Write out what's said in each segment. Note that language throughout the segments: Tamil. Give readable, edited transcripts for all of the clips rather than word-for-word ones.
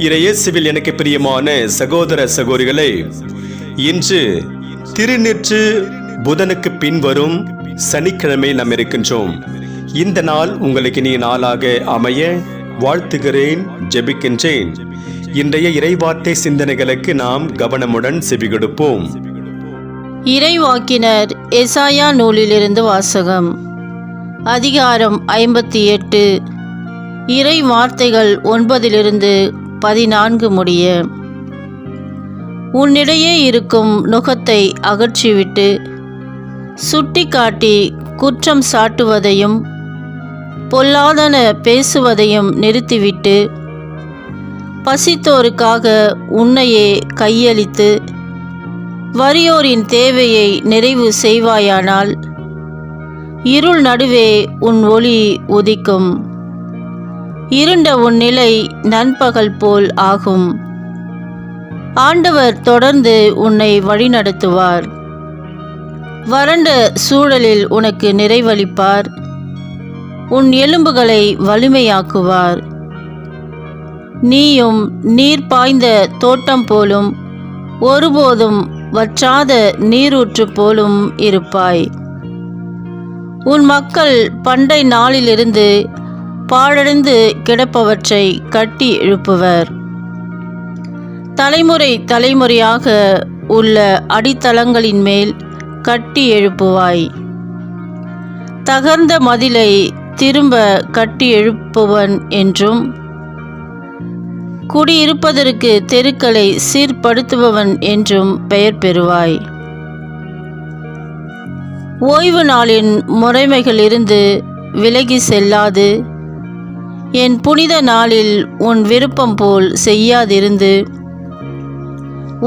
இறையேசுவில் எனக்கு பிரியமான சகோதர சகோதரிகளே, இன்று திருநீற்று புதனுக்கு பின்வரும் சனிக்கிழமை நாம் இருக்கின்றோம். இந்த நாள் உங்களுக்கு இனிய நாளாக அமைய வாழ்த்துகிறேன், ஜெபிக்கின்றேன். இன்றைய இறைவார்த்தை சிந்தனைகளுக்கு நாம் கவனமுடன் செவி கொடுப்போம். இறைவாக்கினர் எசாயா நூலிலிருந்து வாசகம். அதிகாரம் 58. இறை வார்த்தைகள் 9-14 முடிய. உன்னிடையே இருக்கும் நுகத்தை அகற்றிவிட்டு சுட்டி காட்டி குற்றம் சாட்டுவதையும் பொல்லாதன பேசுவதையும் நிறுத்திவிட்டு பசித்தோருக்காக உன்னையே கையளித்து வறியோரின் தேவையை நிறைவு செய்வாயானால் இருள் நடுவே உன் ஒளி உதிக்கும். இருண்ட உன் நிலை நண்பகல் போல் ஆகும். ஆண்டவர் தொடர்ந்து உன்னை வழிநடத்துவார். வறண்ட சூழலில் உனக்கு நிறைவளிப்பார். உன் எலும்புகளை வலிமையாக்குவார். நீயும் நீர் பாய்ந்த தோட்டம் போலும் ஒருபோதும் வற்றாத நீரூற்று போலும் இருப்பாய். உன் மக்கள் பண்டை நாளிலிருந்து பாழடைந்து கிடப்பவற்றை கட்டி எழுப்புவர். தலைமுறை தலைமுறையாக உள்ள அடித்தளங்களின் மேல் கட்டி எழுப்புவாய். தகர்ந்த மதிலை திரும்ப கட்டி எழுப்புவன் என்றும் குடியிருப்பதற்கு தெருக்களை சீர்படுத்துபவன் என்றும் பெயர் பெறுவாய். ஓய்வு நாளின் முறைமைகளிலிருந்து விலகி செல்லாது என் புனித நாளில் உன் விருப்பம் போல் செய்யாதிருந்து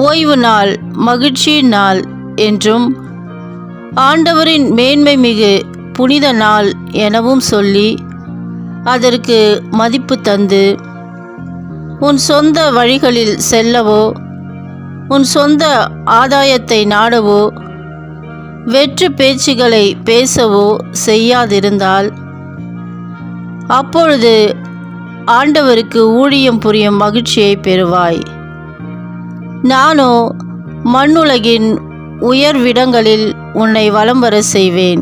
ஓய்வு நாள் மகிழ்ச்சியின் நாள் என்றும் ஆண்டவரின் மேன்மை மிகு புனித நாள் எனவும் சொல்லி அதற்கு மதிப்பு தந்து உன் சொந்த வழிகளில் செல்லவோ உன் சொந்த ஆதாயத்தை நாடவோ வெற்று பேச்சுகளை பேசவோ செய்யாதிருந்தால் அப்பொழுது ஆண்டவருக்கு ஊழியம் புரியும் மகிழ்ச்சியை பெறுவாய். நானோ மண்ணுலகின் உயர்விடங்களில் உன்னை வலம் வர செய்வேன்.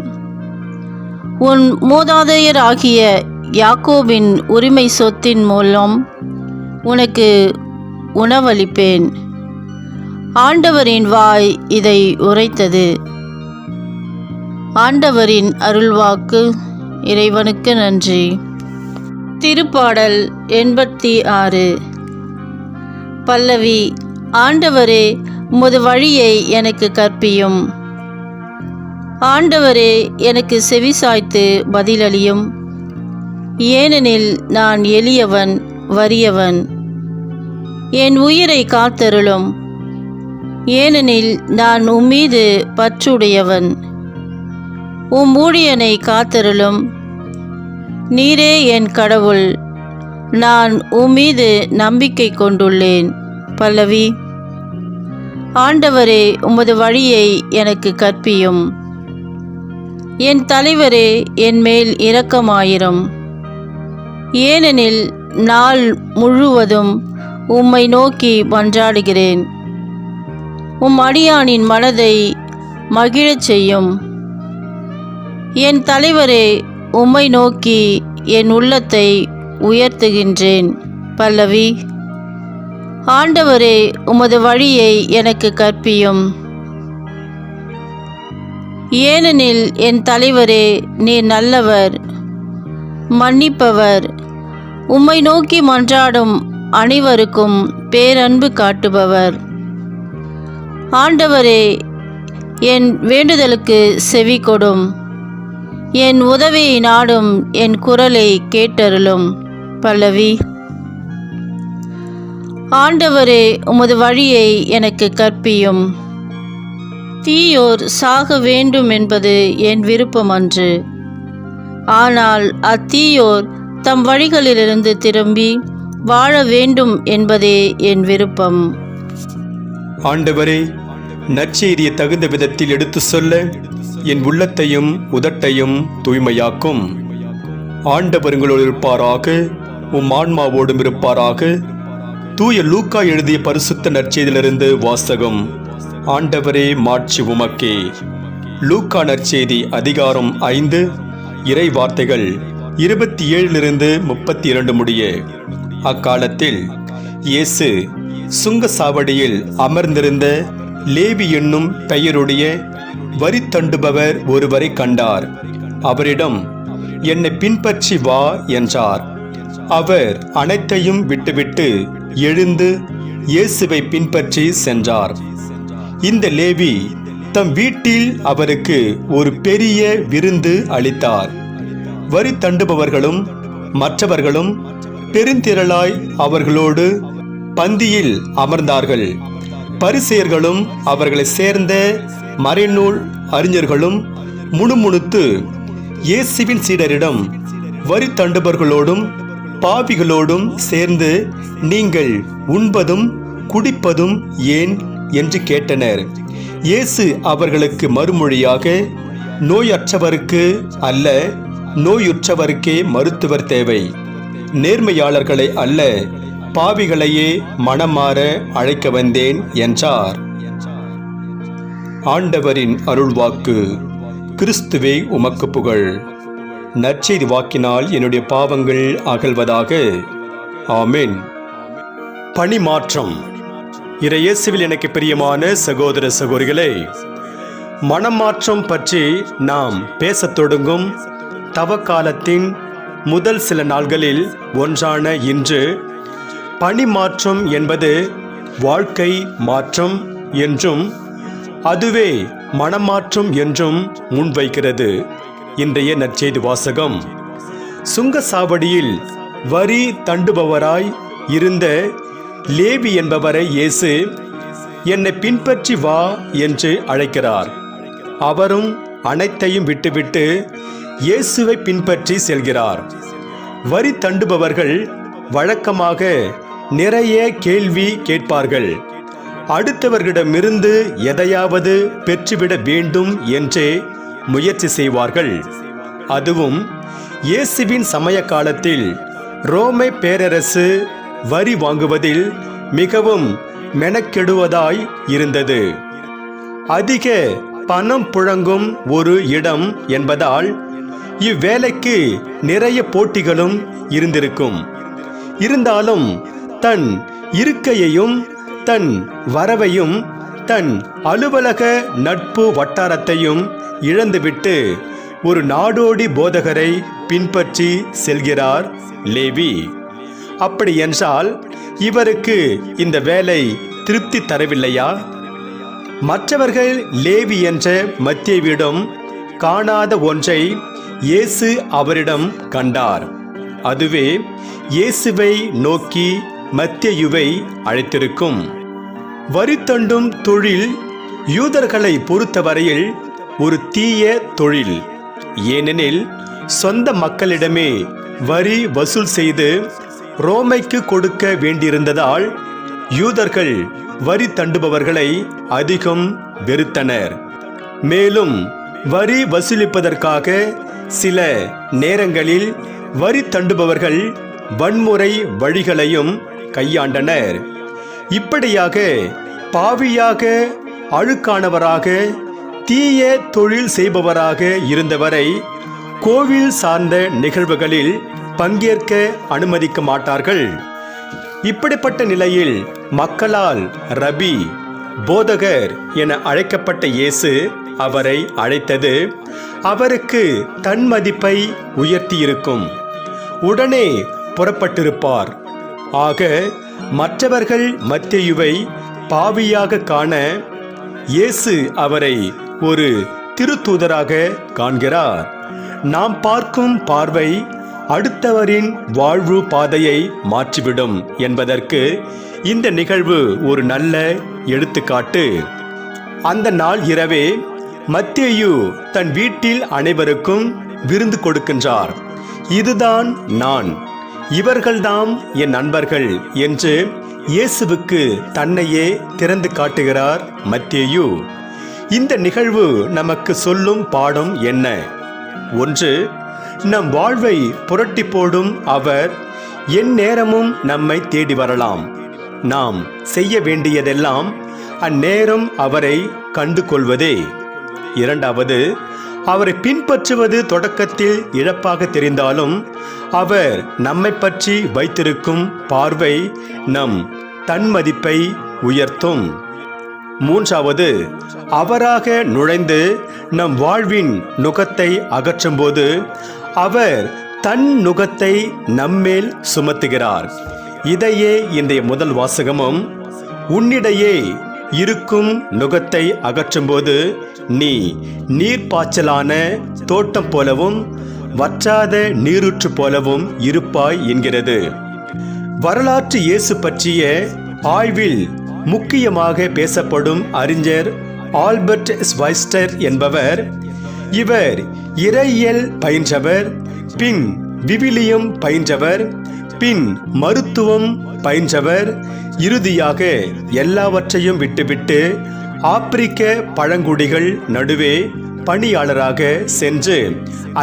உன் மூதாதையராகிய யாக்கோபின் உரிமை சொத்தின் மூலம் உனக்கு உணவளிப்பேன். ஆண்டவரின் வாய் இதை உரைத்தது. ஆண்டவரின் அருள்வாக்கு. இறைவனுக்கு நன்றி. திருப்பாடல் 86. பல்லவி. ஆண்டவரே, உமது வழியை எனக்கு கற்பியும். ஆண்டவரே, எனக்கு செவிசாய்த்து பதிலளியும். ஏனெனில் நான் எளியவன், வறியவன். என் உயிரை காத்தருளும். ஏனெனில் நான் உம்மீது பற்றுடையவன். உம் ஊழியனை காத்தருளும். நீரே என் கடவுள். நான் உம்மீது நம்பிக்கை கொண்டுள்ளேன். பல்லவி. ஆண்டவரே, உமது வழியை எனக்கு கற்பியும். என் தலைவரே, என் மேல் இரக்கமாயிரும். ஏனெனில் நாள் முழுவதும் உம்மை நோக்கி மன்றாடுகிறேன். உம் அடியானின் மனதை மகிழச் செய்யும். என் தலைவரே, உம்மை நோக்கி என் உள்ளத்தை உயர்த்துகின்றேன். பல்லவி. ஆண்டவரே, உமது வழியை எனக்கு கற்பியும். ஏனெனில் என் தலைவரே, நீர் நல்லவர், மன்னிப்பவர், உம்மை நோக்கி மன்றாடும் அனைவருக்கும் பேரன்பு காட்டுபவர். ஆண்டவரே, என் வேண்டுதலுக்கு செவி கொடும். என் உதவியை நாடும் என் குரலை கேட்டருளும். பல்லவி. ஆண்டவரே, உமது வழியை எனக்கு கற்பியும். தீயோர் சாக வேண்டும் என்பது என் விருப்பம் அன்று. ஆனால் அத்தீயோர் தம் வழிகளிலிருந்து திரும்பி வாழ வேண்டும் என்பதே என் விருப்பம். ஆண்டவரே, நற்செய்தியை தகுந்த விதத்தில் எடுத்து சொல்ல என் உள்ளத்தையும் உதட்டையும் தூய்மையாக்கும். ஆண்டவர் உங்களோடு இருப்பாராக, உம் ஆன்மாவோடும் இருப்பாராக. தூய லூக்கா எழுதிய பரிசுத்த நற்செய்தியிலிருந்து வாசகம். ஆண்டவரே, மாட்சி உமக்கே. லூக்கா நற்செய்தி அதிகாரம் 5, இறை வார்த்தைகள் 27 32 முடிய. அக்காலத்தில் இயேசு சுங்க சாவடியில் அமர்ந்திருந்த லேவி என்னும் பெயருடைய வரி தண்டுபவர் ஒருவரை கண்டார். அவரிடம், என்னை பின்பற்றி வா என்றார். அவர் அனைத்தையும் விட்டுவிட்டு எழுந்து இயேசுவை பின்பற்றி சென்றார். இந்த லேவி தம் வீட்டில் அவருக்கு ஒரு பெரிய விருந்து அளித்தார். வரி தண்டுபவர்களும் மற்றவர்களும் பெருந்திரளாய் அவர்களோடு பந்தியில் அமர்ந்தார்கள். பரிசேயர்களும் அவர்களை சேர்ந்த மறைநூல் அறிஞர்களும் முணுமுணுத்து இயேசுவின் சீடரிடம், வரி தண்டுபவர்களோடும் பாவிகளோடும் சேர்ந்து நீங்கள் உண்பதும் குடிப்பதும் ஏன் என்று கேட்டனர். இயேசு அவர்களுக்கு மறுமொழியாக, நோயற்றவருக்கு அல்ல, நோயுற்றவருக்கே மருத்துவர் தேவை. நேர்மையாளர்களை அல்ல, பாவிகளையே மனமாற அழைக்க வந்தேன் என்றார். ஆண்டவரின் அருள்வாக்கு. கிறிஸ்துவே உமக்கு புகழ். நற்செய்தி வாக்கினால் என்னுடைய பாவங்கள் அகல்வதாக. ஆமென். பணிமாற்றம். இறையேசுவில் எனக்கு பிரியமான சகோதர சகோதரிகளே, மனமாற்றம் பற்றி நாம் பேசத் தொடங்கும் தவக்காலத்தின் முதல் சில நாள்களில் ஒன்றான இன்று பணிமாற்றம் என்பது வாழ்க்கை மாற்றம் என்றும் அதுவே மனமாற்றம் என்றும் முன்வைக்கிறது. இன்றைய நற்செய்தி வாசகம். சுங்க சாவடியில் வரி தண்டுபவராய் இருந்த லேவி என்பவரை இயேசு, என்னை பின்பற்றி வா என்று அழைக்கிறார். அவரும் அனைத்தையும் விட்டுவிட்டு இயேசுவை பின்பற்றி செல்கிறார். வரி தண்டுபவர்கள் வழக்கமாக நிறைய கேள்வி கேட்பார்கள். அடுத்தவர்களிடமிருந்து எதையாவது பெற்றுவிட வேண்டும் என்றே முயற்சி செய்வார்கள். அதுவும் இயேசுவின் சமய காலத்தில் ரோமை பேரரசு வரி வாங்குவதில் மிகவும் மெனக்கெடுவதாய் இருந்தது. அதிக பணம் புழங்கும் ஒரு இடம் என்பதால் இவ்வேலைக்கு நிறைய போட்டிகளும் இருந்திருக்கும். இருந்தாலும் தன் இருக்கையையும் தன் வரவையும் தன் அலுவலக நட்பு வட்டாரத்தையும் இழந்துவிட்டு ஒரு நாடோடி போதகரை பின்பற்றி செல்கிறார் லேவி. அப்படி என்றால் இவருக்கு இந்த வேலை திருப்தி தரவில்லையா? மற்றவர்கள் லேவி என்ற மத்தேயுவிடம் காணாத ஒன்றை இயேசு அவரிடம் கண்டார். அதுவே இயேசுவை நோக்கி மத்தேயுவை அழைத்திருக்கும். வரி தண்டும் தொழில் யூதர்களை பொறுத்தவரையில் ஒரு தீய தொழில். ஏனெனில் சொந்த மக்களிடமே வரி வசூல் செய்து ரோமைக்கு கொடுக்க வேண்டியிருந்ததால் யூதர்கள் வரி தண்டுபவர்களை அதிகம் வெறுத்தனர். மேலும் வரி வசூலிப்பதற்காக சில நேரங்களில் வரி தண்டுபவர்கள் வன்முறை வழிகளையும் கையாண்டனர். இப்படியாக பாவியாக, அழுக்கானவராக, தீய தொழில் செய்பவராக இருந்தவரை கோவில் சார்ந்த நிகழ்வுகளில் பங்கேற்க அனுமதிக்க மாட்டார்கள். இப்படிப்பட்ட நிலையில் மக்களால் ரபி, போதகர் என அழைக்கப்பட்ட இயேசு அவரை அழைத்தது அவருக்கு தன் மதிப்பை உயர்த்தியிருக்கும். உடனே புறப்பட்டிருப்பார். ஆக மற்றவர்கள் மத்தேயுவை பாவியாக காண இயேசு அவரை ஒரு திருத்தூதராக காண்கிறார். நாம் பார்க்கும் பார்வை அடுத்தவரின் வாழ்வு பாதையை மாற்றிவிடும் என்பதற்கு இந்த நிகழ்வு ஒரு நல்ல எடுத்துக்காட்டு. அந்த நாள் இரவே மத்தேயு தன் வீட்டில் அனைவருக்கும் விருந்து கொடுக்கின்றார். இதுதான் நான், இவர்கள்தாம் என் நண்பர்கள் என்று இயேசுவுக்கு தன்னையே திறந்து காட்டுகிறார் மத்தேயு. இந்த நிகழ்வு நமக்கு சொல்லும் பாடம் என்ன? ஒன்று, நம் வாழ்வை புரட்டி போடும் அவர் எந்நேரமும் நம்மை தேடி வரலாம். நாம் செய்ய வேண்டியதெல்லாம் அந்நேரம் அவரை கண்டு கொள்வதே. இரண்டாவது, அவரை பின்பற்றுவது தொடக்கத்தில் இழப்பாக தெரிந்தாலும் அவர் நம்மை பற்றி வைத்திருக்கும் பார்வை நம் தன்மதிப்பை உயர்த்தும். மூன்றாவது, அவராக நுழைந்து நம் வாழ்வின் நுகத்தை அகற்றும்போது அவர் தன் நுகத்தை நம்மேல் சுமத்துகிறார். இதையே இன்றைய முதல் வாசகமும், உன்னிடையே இருக்கும் நுகத்தை அகற்றும்போது நீ நீர்ப்பாய்ச்சலான தோட்டம் போலவும் வற்றாத நீரூற்று போலவும் இருப்பாய் என்கிறது. வரலாற்று இயேசு பற்றிய ஆய்வில் முக்கியமாக பேசப்படும் அறிஞர் ஆல்பர்ட் ஸ்வைஸ்டர் என்பவர், இவர் இறையியல் பயின்றவர், பின் விவிலியம் பயின்றவர், பின் மருத்துவம் பயின்றவர், இறுதியாக எல்லாவற்றையும் விட்டுவிட்டு ஆப்பிரிக்க பழங்குடிகள் நடுவே பணியாளராக சென்று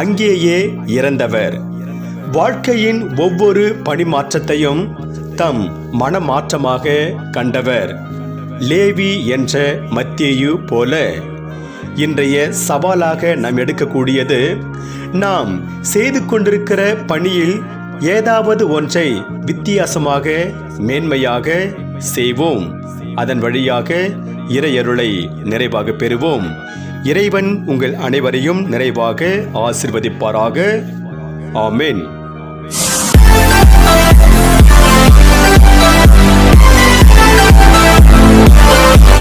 அங்கேயே இறந்தவர். வாழ்க்கையின் ஒவ்வொரு பணிமாற்றத்தையும் தம் மனமாற்றமாக கண்டவர். லேவி என்ற மத்தேயு போல இன்றைய சவாலாக நாம் எடுக்கக்கூடியது, நாம் செய்து கொண்டிருக்கிற பணியில் ஏதாவது ஒன்றை வித்தியாசமாக மேன்மையாக செய்வோம். அதன் வழியாக இறையருளை நிறைவாக பெறுவோம். இறைவன் உங்கள் அனைவரையும் நிறைவாக ஆசீர்வதிப்பாராக. ஆமென்.